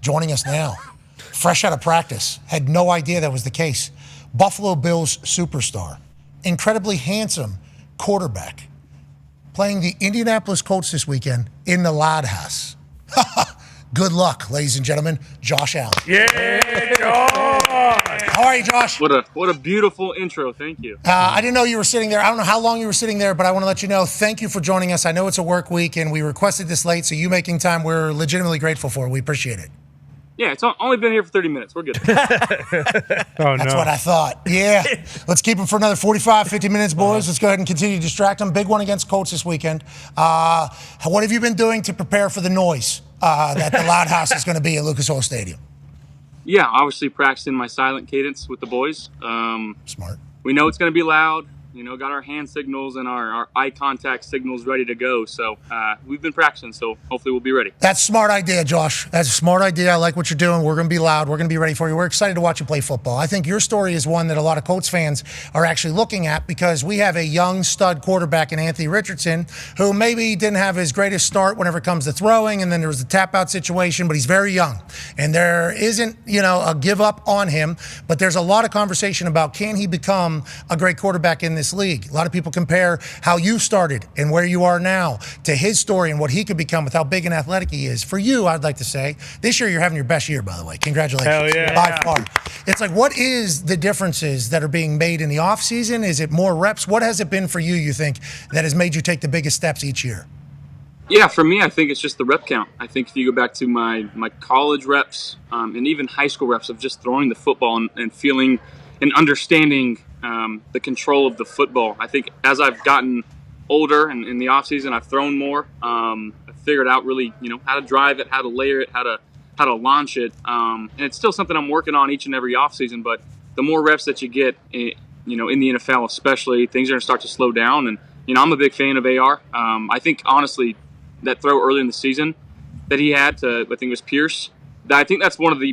joining us now. Fresh out of practice. Had no idea that was the case. Buffalo Bills superstar. Incredibly handsome quarterback. Playing the Indianapolis Colts this weekend in the Loud House. Good luck, ladies and gentlemen. Josh Allen. Yeah, Josh! How are you, Josh? What a beautiful intro. Thank you. I didn't know you were sitting there. I don't know how long you were sitting there, but I want to let you know, thank you for joining us. I know it's a work week, and we requested this late, so you making time, we're legitimately grateful for. We appreciate it. Yeah, it's only been here for 30 minutes. We're good. That's what I thought. Yeah. Let's keep him for another 45, 50 minutes, boys. Let's go ahead and continue to distract him. Big one against Colts this weekend. What have you been doing to prepare for the noise that the Loud House is going to be at Lucas Oil Stadium? Yeah, obviously practicing my silent cadence with the boys. Smart. We know it's going to be loud. You know, got our hand signals and our eye contact signals ready to go. So we've been practicing, so hopefully we'll be ready. That's a smart idea, Josh. That's a smart idea. I like what you're doing. We're going to be loud. We're going to be ready for you. We're excited to watch you play football. I think your story is one that a lot of Colts fans are actually looking at because we have a young stud quarterback in Anthony Richardson who maybe didn't have his greatest start whenever it comes to throwing, and then there was the tap-out situation, but he's very young. And there isn't, a give up on him, but there's a lot of conversation about can he become a great quarterback in this league. A lot of people compare how you started and where you are now to his story and what he could become with how big and athletic he is. For you, I'd like to say, this year you're having your best year, by the way. Congratulations. Hell yeah. By far. It's like, what is the differences that are being made in the offseason? Is it more reps? What has it been for you think, that has made you take the biggest steps each year? Yeah, for me, I think it's just the rep count. I think if you go back to my college reps and even high school reps of just throwing the football and feeling and understanding the control of the football. I think as I've gotten older and in the offseason, I've thrown more. I've figured out really, how to drive it, how to layer it, how to launch it. And it's still something I'm working on each and every offseason. But the more reps that you get, in the NFL especially, things are going to start to slow down. And, I'm a big fan of AR. I think, honestly, that throw early in the season that he had to, I think it was Pierce, I think that's one of the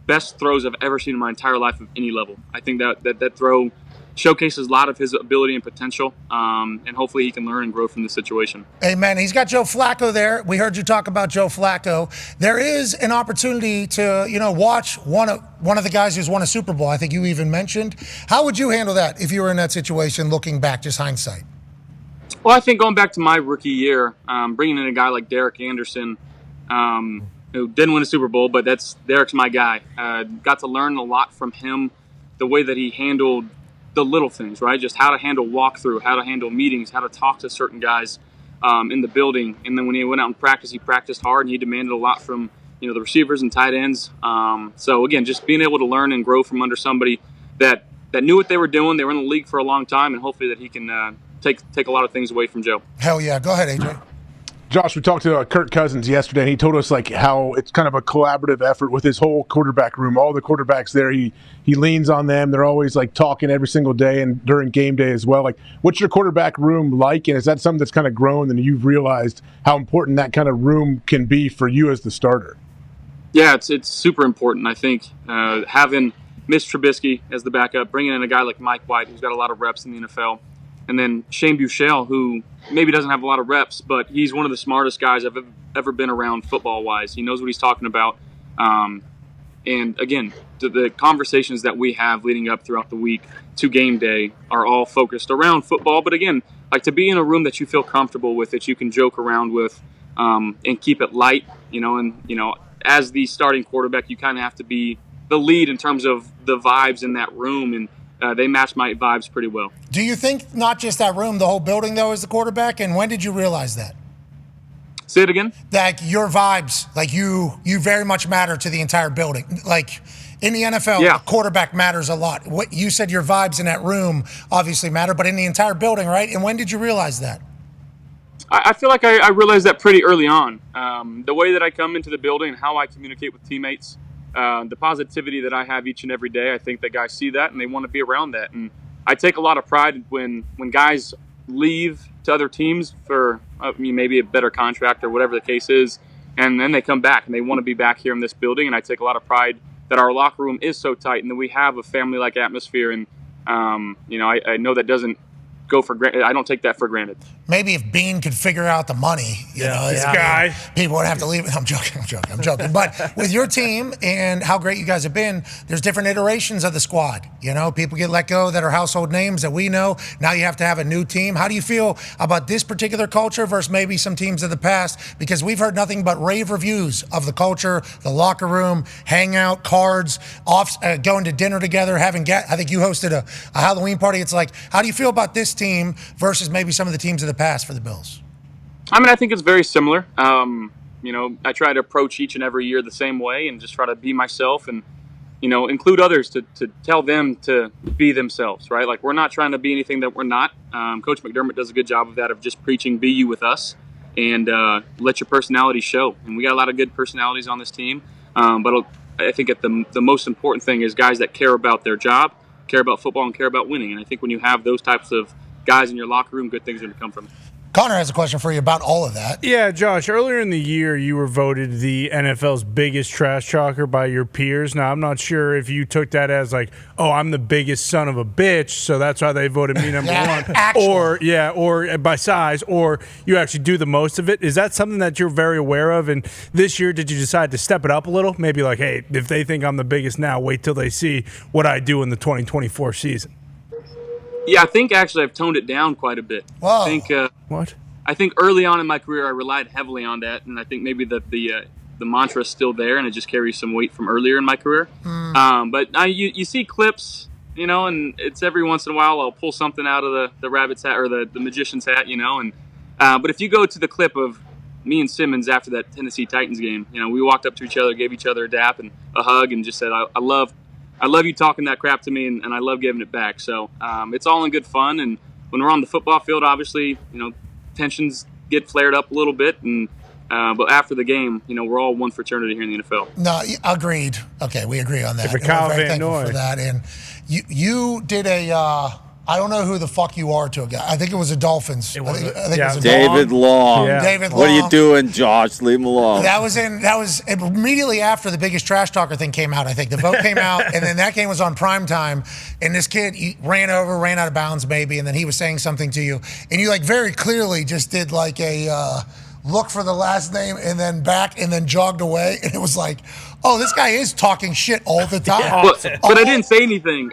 best throws I've ever seen in my entire life of any level. I think that throw showcases a lot of his ability and potential, and hopefully he can learn and grow from this situation. Amen. He's got Joe Flacco there. We heard you talk about Joe Flacco. There is an opportunity to, watch one of the guys who's won a Super Bowl. I think you even mentioned. How would you handle that if you were in that situation, looking back, just hindsight? Well, I think going back to my rookie year, bringing in a guy like Derek Anderson, who didn't win a Super Bowl, but Derek's my guy. Got to learn a lot from him, the way that he handled the little things, right? Just how to handle walkthrough, how to handle meetings, how to talk to certain guys in the building. And then when he went out and practiced, he practiced hard, and he demanded a lot from the receivers and tight ends. So again, just being able to learn and grow from under somebody that knew what they were doing. They were in the league for a long time, and hopefully that he can take a lot of things away from Joe. Hell yeah. Go ahead, AJ. Josh, we talked to Kirk Cousins yesterday, and he told us how it's kind of a collaborative effort with his whole quarterback room. All the quarterbacks there, he leans on them. They're always talking every single day and during game day as well. What's your quarterback room like, and is that something that's kind of grown and you've realized how important that kind of room can be for you as the starter? Yeah, it's super important. I think having Mitch Trubisky as the backup, bringing in a guy like Mike White, who's got a lot of reps in the NFL, and then Shane Buechele, who maybe doesn't have a lot of reps, but he's one of the smartest guys I've ever been around football-wise. He knows what he's talking about. And again, the conversations that we have leading up throughout the week to game day are all focused around football. But again, to be in a room that you feel comfortable with, that you can joke around with, and keep it light, as the starting quarterback, you kind of have to be the lead in terms of the vibes in that room, and they match my vibes pretty well. Do you think not just that room, the whole building, though, is the quarterback? And when did you realize that? Say it again? Your vibes, you very much matter to the entire building. In the NFL, yeah. The quarterback matters a lot. What you said, your vibes in that room obviously matter, but in the entire building, right? And when did you realize that? I feel like I realized that pretty early on. The way that I come into the building and how I communicate with teammates, the positivity that I have each and every day, I think that guys see that and they want to be around that. And I take a lot of pride when guys leave to other teams for maybe a better contract or whatever the case is, and then they come back and they want to be back here in this building. And I take a lot of pride that our locker room is so tight and that we have a family-like atmosphere. And I know that doesn't go for granted. I don't take that for granted. maybe if Bean could figure out the money, this guy. people would have to leave. I'm joking. But with your team and how great you guys have been, there's different iterations of the squad. People get let go that are household names that we know. Now you have to have a new team. How do you feel about this particular culture versus maybe some teams of the past? Because we've heard nothing but rave reviews of the culture, the locker room, hangout, cards, going to dinner together, I think you hosted a Halloween party. It's like, how do you feel about this team versus maybe some of the teams of the past for the Bills? I think it's very similar. I try to approach each and every year the same way and just try to be myself and, include others to tell them to be themselves, right? Like, we're not trying to be anything that we're not. Coach McDermott does a good job of that, of just preaching, be you with us, and let your personality show. And we got a lot of good personalities on this team. But I think the most important thing is guys that care about their job, care about football, and care about winning. And I think when you have those types of guys in your locker room, good things are going to come from it. Connor has a question for you about all of that. Yeah, Josh, earlier in the year, you were voted the NFL's biggest trash talker by your peers. Now, I'm not sure if you took that as like, oh, I'm the biggest son of a bitch, so that's why they voted me number one. Or by size, or you actually do the most of it. Is that something that you're very aware of? And this year, did you decide to step it up a little? Maybe like, hey, if they think I'm the biggest now, wait till they see what I do in the 2024 season. Yeah, I think actually I've toned it down quite a bit. Whoa. I think early on in my career I relied heavily on that, and I think maybe the mantra is still there, and it just carries some weight from earlier in my career. But you see clips, and it's every once in a while I'll pull something out of the rabbit's hat or the magician's hat, and but if you go to the clip of me and Simmons after that Tennessee Titans game, we walked up to each other, gave each other a dap and a hug, and just said, I love you talking that crap to me, and I love giving it back. So it's all in good fun. And when we're on the football field, obviously, tensions get flared up a little bit. And but after the game, we're all one fraternity here in the NFL. No, agreed. Okay, we agree on that. We're very thankful for that. And you did a. I don't know who the fuck you are to a guy. I think it was the Dolphins. It was David Long. Yeah. David Long. What are you doing, Josh? Leave him alone. That was immediately after the biggest trash talker thing came out. I think the vote came out, and then that game was on prime time. And this kid ran out of bounds, maybe, and then he was saying something to you, and you very clearly just did like a look for the last name, and then back, and then jogged away, and it was like, oh, this guy is talking shit all the time. But I didn't say anything.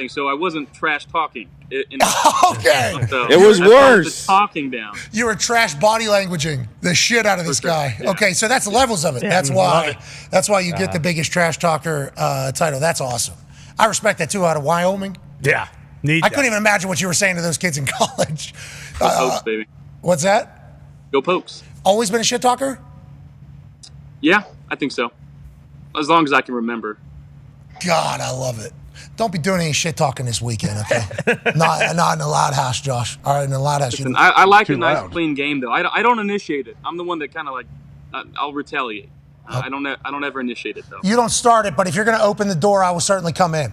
So I wasn't trash talking. Okay. So it was worse. Just talking down. You were trash body languaging the shit out of this guy. Yeah. Okay, so that's the levels of it. Yeah, That's why you get the biggest trash talker title. That's awesome. I respect that too. Out of Wyoming. Yeah. I couldn't even imagine what you were saying to those kids in college. Go Pokes, baby. What's that? Go Pokes. Always been a shit talker? Yeah, I think so. As long as I can remember. God, I love it. Don't be doing any shit talking this weekend, okay? not in the loud house, Josh. All right, in the loud house. Listen, I like a nice, clean game, though. I don't initiate it. I'm the one that kind of I'll retaliate. I don't ever initiate it, though. You don't start it, but if you're going to open the door, I will certainly come in.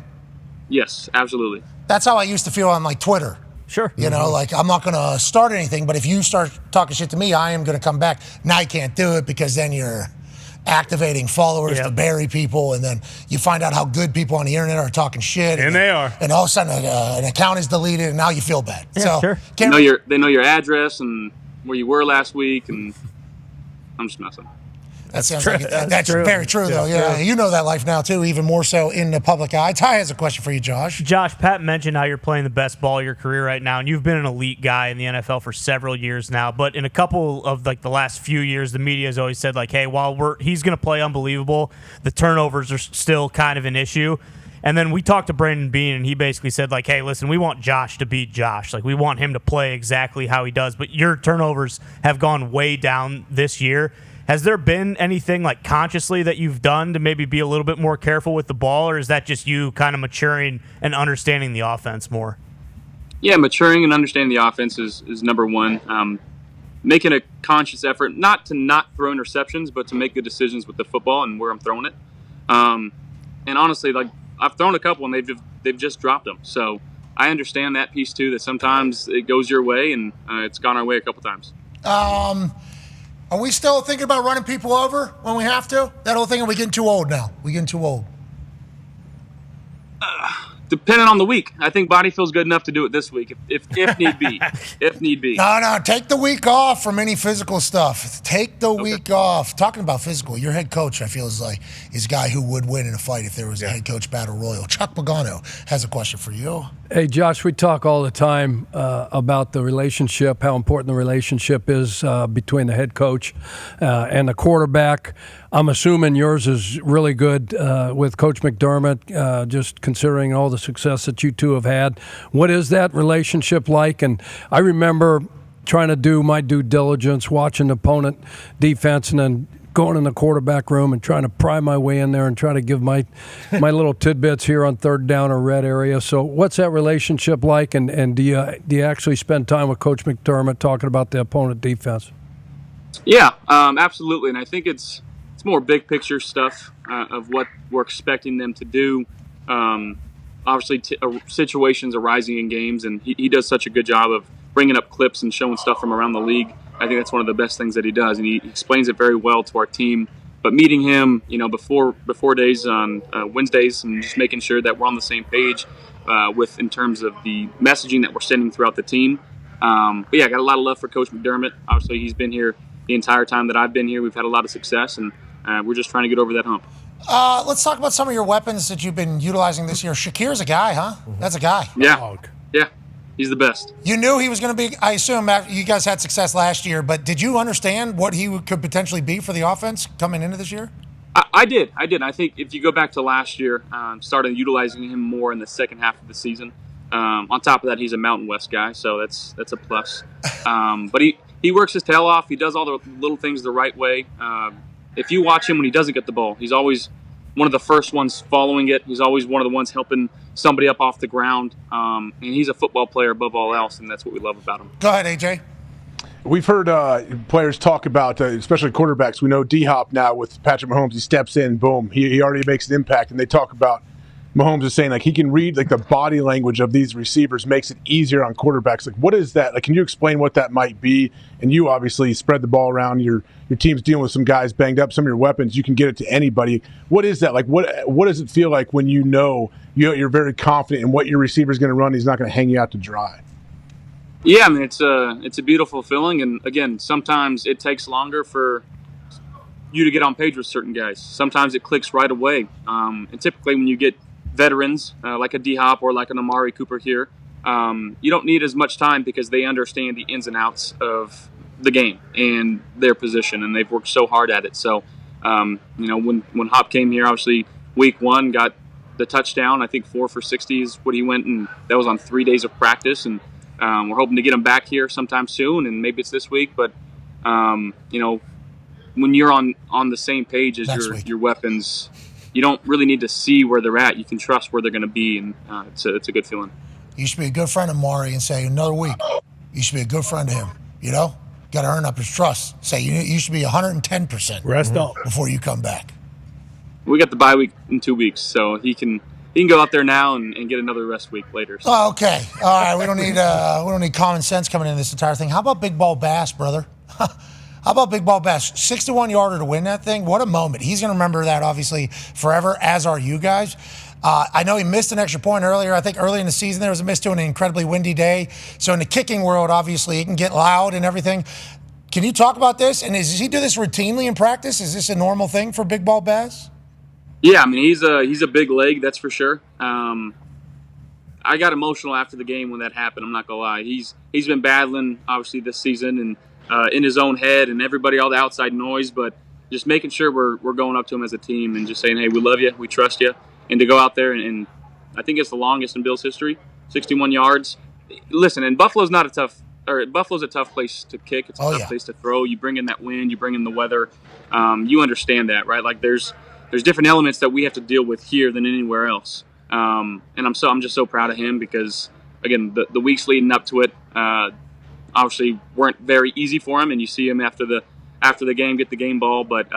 Yes, absolutely. That's how I used to feel on Twitter. Sure. I'm not going to start anything, but if you start talking shit to me, I am going to come back. Now you can't do it because then you're activating followers to bury people, and then you find out how good people on the internet are talking shit. And they are. And all of a sudden an account is deleted, and now you feel bad. Yeah, sure. They know your address and where you were last week, and I'm just messing. That's true. That's very true, though. Yeah, you know that life now, too, even more so in the public eye. Ty has a question for you, Josh. Josh, Pat mentioned how you're playing the best ball of your career right now, and you've been an elite guy in the NFL for several years now. But in a couple of the last few years, the media has always said hey, while he's going to play unbelievable, the turnovers are still kind of an issue. And then we talked to Brandon Beane, and he basically said, hey, listen, we want Josh to beat Josh. We want him to play exactly how he does. But your turnovers have gone way down this year. Has there been anything consciously that you've done to maybe be a little bit more careful with the ball, or is that just you kind of maturing and understanding the offense more? Yeah, maturing and understanding the offense is number one. Making a conscious effort not to not throw interceptions, but to make good decisions with the football and where I'm throwing it. And honestly, I've thrown a couple and they've just dropped them. So I understand that piece too, that sometimes it goes your way, and it's gone our way a couple times. Are we still thinking about running people over when we have to? That whole thing, are we getting too old now? We getting too old? Depending on the week, I think body feels good enough to do it this week, if need be. If need be. No, take the week off from any physical stuff. Take the week off. Talking about physical, your head coach, I feel, is a guy who would win in a fight if there was a head coach battle royal. Chuck Pagano has a question for you. Hey, Josh, we talk all the time about the relationship, how important the relationship is between the head coach and the quarterback. I'm assuming yours is really good with Coach McDermott, just considering all the success that you two have had. What is that relationship like? And I remember trying to do my due diligence, watching the opponent defense, and then going in the quarterback room and trying to pry my way in there and try to give my little tidbits here on third down or red area. So what's that relationship like, and do you actually spend time with Coach McDermott talking about the opponent defense? Yeah, absolutely. And I think it's more big picture stuff of what we're expecting them to do. Obviously, situations arising in games, and he does such a good job of bringing up clips and showing stuff from around the league. I think that's one of the best things that he does, and he explains it very well to our team. But meeting him, before days on Wednesdays, and just making sure that we're on the same page in terms of the messaging that we're sending throughout the team. But yeah, I got a lot of love for Coach McDermott. Obviously, he's been here the entire time that I've been here. We've had a lot of success, and we're just trying to get over that hump. Let's talk about some of your weapons that you've been utilizing this year. Shakir's a guy, huh? That's a guy. Yeah. He's the best. You knew he was going to be, I assume, after you guys had success last year, but did you understand what he could potentially be for the offense coming into this year? I did. I think if you go back to last year, started utilizing him more in the second half of the season. On top of that, he's a Mountain West guy, so that's a plus. But he works his tail off. He does all the little things the right way. If you watch him when he doesn't get the ball, he's always one of the first ones following it. He's always one of the ones helping somebody up off the ground. And he's a football player above all else, and that's what we love about him. Go ahead, AJ. We've heard players talk about, especially quarterbacks. We know D-Hop now with Patrick Mahomes. He steps in, boom, he already makes an impact. And they talk about Mahomes is saying he can read the body language of these receivers, makes it easier on quarterbacks. What is that? Can you explain what that might be? And you obviously spread the ball around. Your team's dealing with some guys banged up. Some of your weapons, you can get it to anybody. What is that? What does it feel like when you're very confident in what your receiver's going to run? He's not going to hang you out to dry. Yeah, I mean it's a beautiful feeling, and again, sometimes it takes longer for you to get on page with certain guys. Sometimes it clicks right away, and typically when you get veterans like a D-Hop or like an Amari Cooper here, you don't need as much time because they understand the ins and outs of the game and their position, and they've worked so hard at it. So, when Hop came here, obviously week one got the touchdown. I think 4 for 60 is what he went, and that was on 3 days of practice. And we're hoping to get him back here sometime soon, and maybe it's this week. But when you're on the same page as your weapons, you don't really need to see where they're at. You can trust where they're going to be, and it's a good feeling. You should be a good friend of Maury and say, another week, you should be a good friend to him. Got to earn up his trust. Say, you should be 110%. Rest up before you come back. We got the bye week in 2 weeks, so he can go out there now and get another rest week later. So. Oh, okay. All right. We don't need common sense coming into this entire thing. How about Big Ball Bass, brother? How about Big Ball Bass? 61-yarder to win that thing. What a moment. He's going to remember that, obviously, forever, as are you guys. I know he missed an extra point earlier. I think early in the season there was a miss to an incredibly windy day. So in the kicking world, obviously, it can get loud and everything. Can you talk about this? And does he do this routinely in practice? Is this a normal thing for Big Ball Bass? Yeah, I mean, he's a big leg, that's for sure. I got emotional after the game when that happened. I'm not gonna lie. He's been battling obviously this season and in his own head and everybody, all the outside noise, but just making sure we're going up to him as a team and just saying, hey, we love you, we trust you, and to go out there and I think it's the longest in Bill's history, 61 yards. Listen, and Buffalo's a tough place to kick. It's a tough place to throw. You bring in that wind, you bring in the weather. You understand that, right? There's different elements that we have to deal with here than anywhere else. And I'm just so proud of him because, again, the weeks leading up to it obviously weren't very easy for him, and you see him after the game get the game ball. But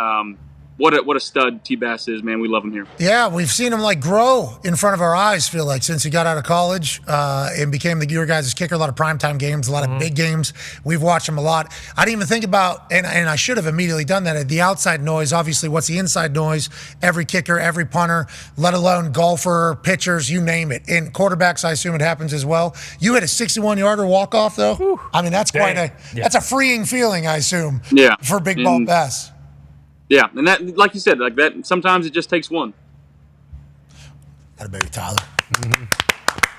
what a stud T-Bass is, man. We love him here. Yeah, we've seen him like grow in front of our eyes, feel like, since he got out of college and became your guys' kicker. A lot of primetime games, a lot of big games. We've watched him a lot. I didn't even think about, and I should have immediately done that, the outside noise. Obviously, what's the inside noise? Every kicker, every punter, let alone golfer, pitchers, you name it. And quarterbacks, I assume it happens as well. You had a 61-yarder walk-off, though? Whew. I mean, that's that's a freeing feeling, I assume, for Big Ball Bass. Yeah, and that, like you said, like that. Sometimes it just takes one. Got a baby, Tyler.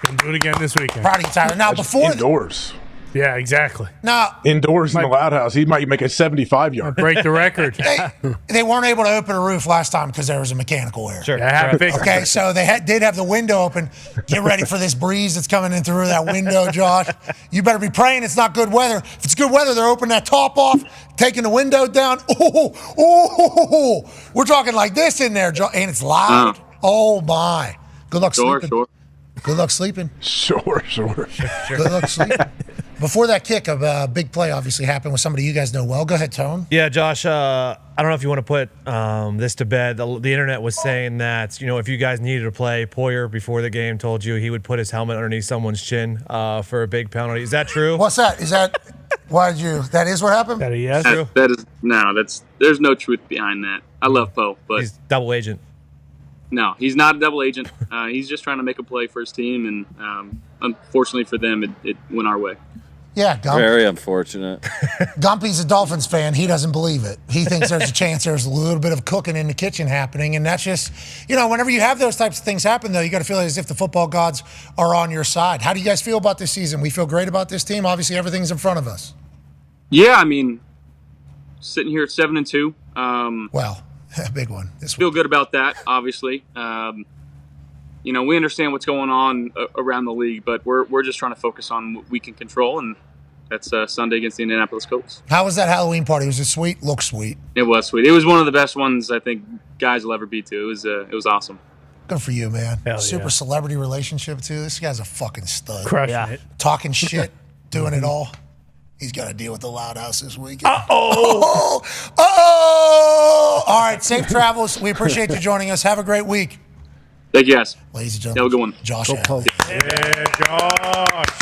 Can do it again this weekend. Proud of you, Tyler. Now, before indoors. Yeah, exactly. Now, indoors in the Loud House, he might make a 75-yard. Break the record. They weren't able to open a roof last time because there was a mechanical error. Sure. Okay, so they did have the window open. Get ready for this breeze that's coming in through that window, Josh. You better be praying it's not good weather. If it's good weather, they're opening that top off, taking the window down. We're talking like this in there, Josh, and it's loud. Oh, my. Good luck sleeping. Sure. Good luck sleeping. Sure. Good luck sleeping. Before that kick, a big play obviously happened with somebody you guys know well. Go ahead, Tone. Yeah, Josh, I don't know if you want to put this to bed. The internet was saying that, if you guys needed to play, Poyer before the game told you he would put his helmet underneath someone's chin for a big penalty. Is that true? What's that? That is what happened? That a yes? That is, no, there's no truth behind that. I love Poe, but he's double agent. No, he's not a double agent. He's just trying to make a play for his team, and unfortunately for them, it went our way. Yeah, Gump. Very unfortunate. Gumpy's a Dolphins fan. He doesn't believe it. He thinks there's a chance there's a little bit of cooking in the kitchen happening, and that's just, whenever you have those types of things happen, though, you got to feel as if the football gods are on your side. How do you guys feel about this season? We feel great about this team. Obviously, everything's in front of us. Yeah, I mean, sitting here at 7-2. Well, a big one. Feel good about that, obviously. We understand what's going on around the league, but we're just trying to focus on what we can control, and that's Sunday against the Indianapolis Colts. How was that Halloween party? Was it sweet? Looked sweet. It was sweet. It was one of the best ones I think guys will ever be to. It was awesome. Good for you, man. Hell Super yeah. celebrity relationship, too. This guy's a fucking stud. Crushing it. Talking shit, doing it all. He's got to deal with the Loud House this weekend. Uh-oh. All right, safe travels. We appreciate you joining us. Have a great week. Thank you, guys. Ladies and Have a gentlemen, good one. Josh Go Allen. Colts. Yeah, Josh.